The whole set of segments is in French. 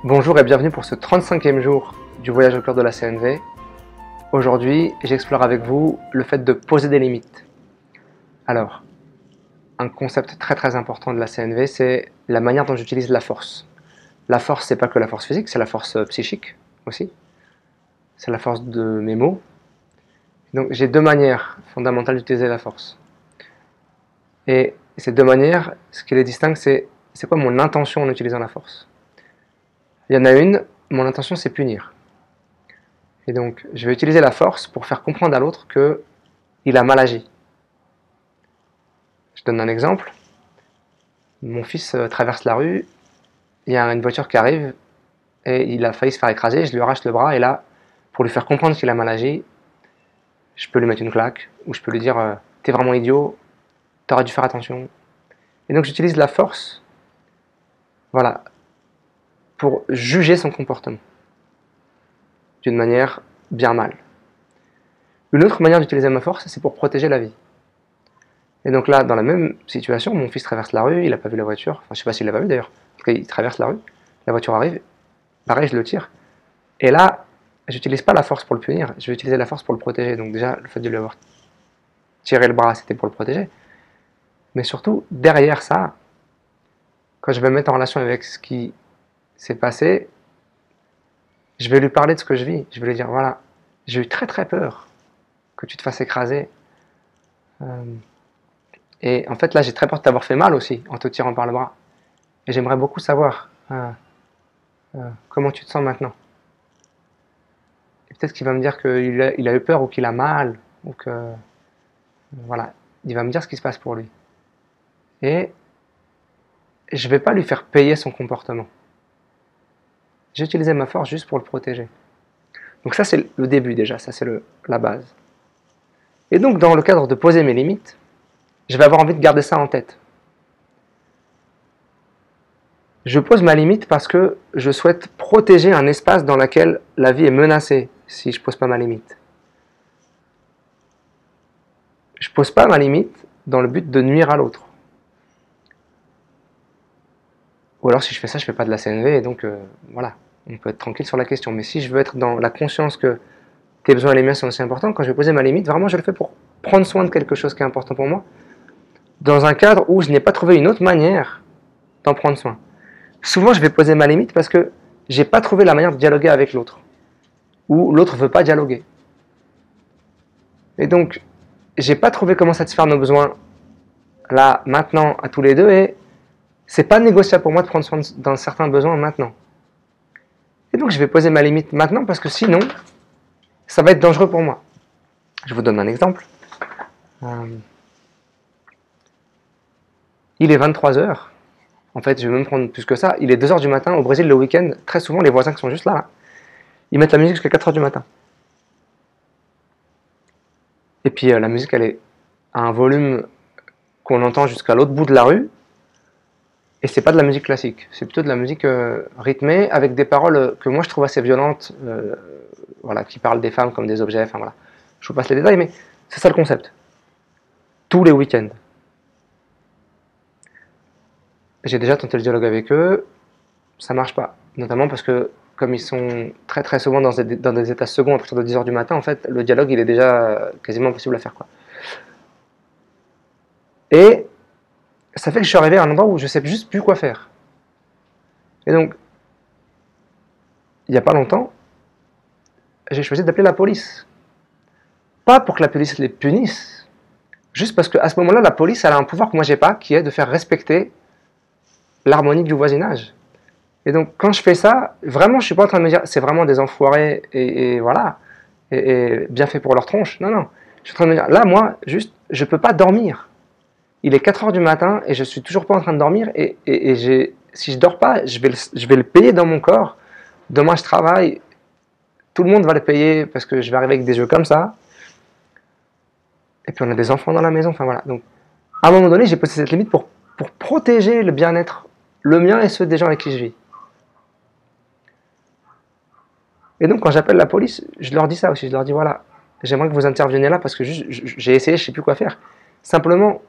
Bonjour et bienvenue pour ce 35e jour du voyage au cœur de la CNV. Aujourd'hui, j'explore avec vous le fait de poser des limites. Alors, un concept très important de la CNV, c'est la manière dont j'utilise la force. La force, c'est pas que la force physique, c'est la force psychique aussi. C'est la force de mes mots. Donc j'ai deux manières fondamentales d'utiliser la force. Et ces deux manières, ce qui les distingue, c'est quoi mon intention en utilisant la force. Il y en a une, mon intention c'est punir. Et donc je vais utiliser la force pour faire comprendre à l'autre qu'il a mal agi. Je donne un exemple. Mon fils traverse la rue, il y a une voiture qui arrive et il a failli se faire écraser, je lui arrache le bras et là, pour lui faire comprendre qu'il a mal agi, je peux lui mettre une claque ou je peux lui dire t'es vraiment idiot, t'aurais dû faire attention. Et donc j'utilise la force, voilà, pour juger son comportement d'une manière bien mal. Une autre manière d'utiliser ma force, c'est pour protéger la vie. Et donc là, dans la même situation, mon fils traverse la rue, il n'a pas vu la voiture, enfin je sais pas s'il l'a pas vu d'ailleurs, en tout cas il traverse la rue, la voiture arrive, pareil je le tire, et là, j'utilise pas la force pour le punir, je vais utiliser la force pour le protéger. Donc déjà, le fait de lui avoir tiré le bras, c'était pour le protéger, mais surtout, derrière ça, quand je vais me mettre en relation avec ce qui s'est passé, je vais lui parler de ce que je vis. Je vais lui dire, voilà, j'ai eu très peur que tu te fasses écraser. Et en fait, là, j'ai très peur de t'avoir fait mal aussi, en te tirant par le bras. Et j'aimerais beaucoup savoir comment tu te sens maintenant. Et peut-être qu'il va me dire qu'il a eu peur ou qu'il a mal, ou que... Voilà, il va me dire ce qui se passe pour lui. Et je ne vais pas lui faire payer son comportement. J'ai utilisé ma force juste pour le protéger. Donc ça, c'est le début déjà, ça c'est la base. Et donc, dans le cadre de poser mes limites, je vais avoir envie de garder ça en tête. Je pose ma limite parce que je souhaite protéger un espace dans lequel la vie est menacée si je ne pose pas ma limite. Je ne pose pas ma limite dans le but de nuire à l'autre. Ou alors si je fais ça, je ne fais pas de la CNV et donc voilà, on peut être tranquille sur la question. Mais si je veux être dans la conscience que tes besoins et les miens sont aussi importants, quand je vais poser ma limite, vraiment je le fais pour prendre soin de quelque chose qui est important pour moi, dans un cadre où je n'ai pas trouvé une autre manière d'en prendre soin. Souvent je vais poser ma limite parce que j'ai pas trouvé la manière de dialoguer avec l'autre, ou l'autre veut pas dialoguer. Et donc j'ai pas trouvé comment satisfaire nos besoins là, maintenant, à tous les deux, et c'est pas négociable pour moi de prendre soin d'un certain besoin maintenant. Et donc je vais poser ma limite maintenant parce que sinon, ça va être dangereux pour moi. Je vous donne un exemple. Il est 23h. En fait, je vais même prendre plus que ça. Il est 2h du matin. Au Brésil, le week-end, très souvent, les voisins qui sont juste là, ils mettent la musique jusqu'à 4h du matin. Et puis la musique, elle est à un volume qu'on entend jusqu'à l'autre bout de la rue. Et c'est pas de la musique classique. C'est plutôt de la musique rythmée avec des paroles que moi je trouve assez violentes, voilà, qui parlent des femmes comme des objets. Enfin voilà. Je vous passe les détails, mais c'est ça le concept. Tous les week-ends. J'ai déjà tenté le dialogue avec eux, ça marche pas. Notamment parce que, comme ils sont très souvent dans des états seconds à partir de 10h du matin, en fait, le dialogue il est déjà quasiment impossible à faire, quoi. Et ça fait que je suis arrivé à un endroit où je sais juste plus quoi faire. Et donc, il n'y a pas longtemps, j'ai choisi d'appeler la police. Pas pour que la police les punisse, juste parce qu'à ce moment-là, la police elle a un pouvoir que moi j'ai pas, qui est de faire respecter l'harmonie du voisinage. Et donc quand je fais ça, vraiment je suis pas en train de me dire c'est vraiment des enfoirés et voilà, et bien fait pour leur tronche. Non. Je suis en train de me dire, là moi, juste, je peux pas dormir. Il est 4h du matin et je suis toujours pas en train de dormir et si je dors pas, je vais le payer dans mon corps. Demain je travaille, tout le monde va le payer parce que je vais arriver avec des jeux comme ça. Et puis on a des enfants dans la maison, enfin voilà. Donc à un moment donné, j'ai posé cette limite pour protéger le bien-être, le mien et ceux des gens avec qui je vis. Et donc quand j'appelle la police, je leur dis ça aussi, je leur dis voilà, j'aimerais que vous interveniez là parce que j'ai essayé, je sais plus quoi faire. Simplement,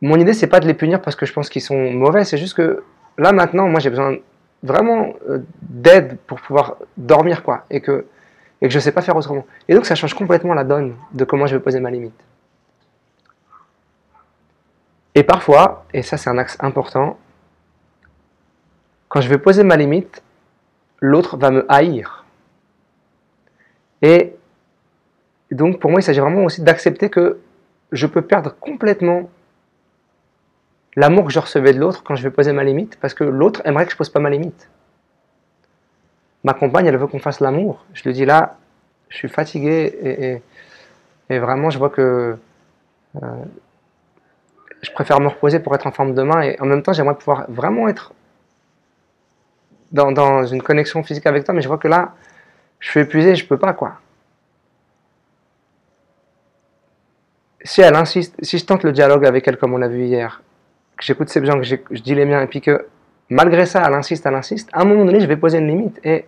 mon idée c'est pas de les punir parce que je pense qu'ils sont mauvais, c'est juste que là maintenant, moi j'ai besoin vraiment d'aide pour pouvoir dormir, quoi, et que je ne sais pas faire autrement. Et donc ça change complètement la donne de comment je vais poser ma limite. Et parfois, et ça c'est un axe important, quand je vais poser ma limite, l'autre va me haïr. Et donc pour moi, il s'agit vraiment aussi d'accepter que je peux perdre complètement l'amour que je recevais de l'autre quand je vais poser ma limite, parce que l'autre aimerait que je pose pas ma limite. Ma compagne, elle veut qu'on fasse l'amour. Je lui dis là, je suis fatigué et vraiment je vois que je préfère me reposer pour être en forme demain, et en même temps j'aimerais pouvoir vraiment être dans une connexion physique avec toi, mais je vois que là, je suis épuisé, je peux pas, quoi. Si elle insiste, si je tente le dialogue avec elle comme on l'a vu hier, que j'écoute ses besoins, que je dis les miens, et puis que malgré ça, elle insiste, à un moment donné, je vais poser une limite. Et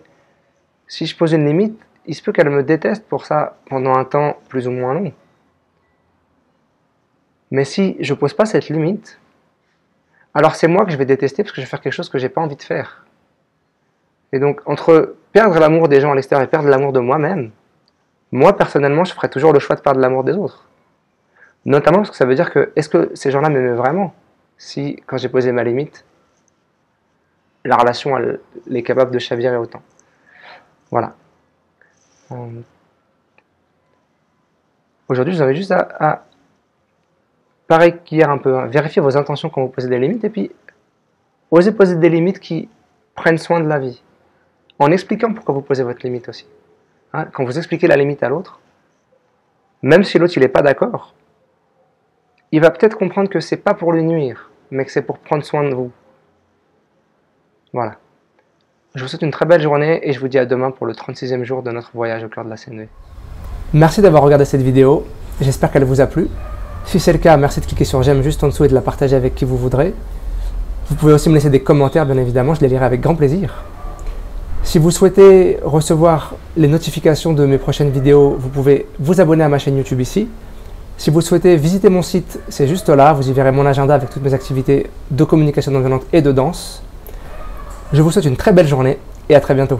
si je pose une limite, il se peut qu'elle me déteste pour ça pendant un temps plus ou moins long. Mais si je pose pas cette limite, alors c'est moi que je vais détester parce que je vais faire quelque chose que j'ai pas envie de faire. Et donc, entre perdre l'amour des gens à l'extérieur et perdre l'amour de moi-même, moi, personnellement, je ferai toujours le choix de perdre l'amour des autres. Notamment parce que ça veut dire que, est-ce que ces gens-là m'aimaient vraiment? Si, quand j'ai posé ma limite, la relation, elle est capable de chavirer autant. Voilà. Aujourd'hui, je vous invite juste à pareil qu'hier un peu, hein, vérifier vos intentions quand vous posez des limites, et puis osez poser des limites qui prennent soin de la vie. En expliquant pourquoi vous posez votre limite aussi. Hein, quand vous expliquez la limite à l'autre, même si l'autre il n'est pas d'accord, il va peut-être comprendre que c'est pas pour lui nuire, mais que c'est pour prendre soin de vous. Voilà. Je vous souhaite une très belle journée et je vous dis à demain pour le 36e jour de notre voyage au cœur de la CNV. Merci d'avoir regardé cette vidéo, j'espère qu'elle vous a plu. Si c'est le cas, merci de cliquer sur j'aime juste en dessous et de la partager avec qui vous voudrez. Vous pouvez aussi me laisser des commentaires, bien évidemment, je les lirai avec grand plaisir. Si vous souhaitez recevoir les notifications de mes prochaines vidéos, vous pouvez vous abonner à ma chaîne YouTube ici. Si vous souhaitez visiter mon site, c'est juste là, vous y verrez mon agenda avec toutes mes activités de communication non violente et de danse. Je vous souhaite une très belle journée et à très bientôt.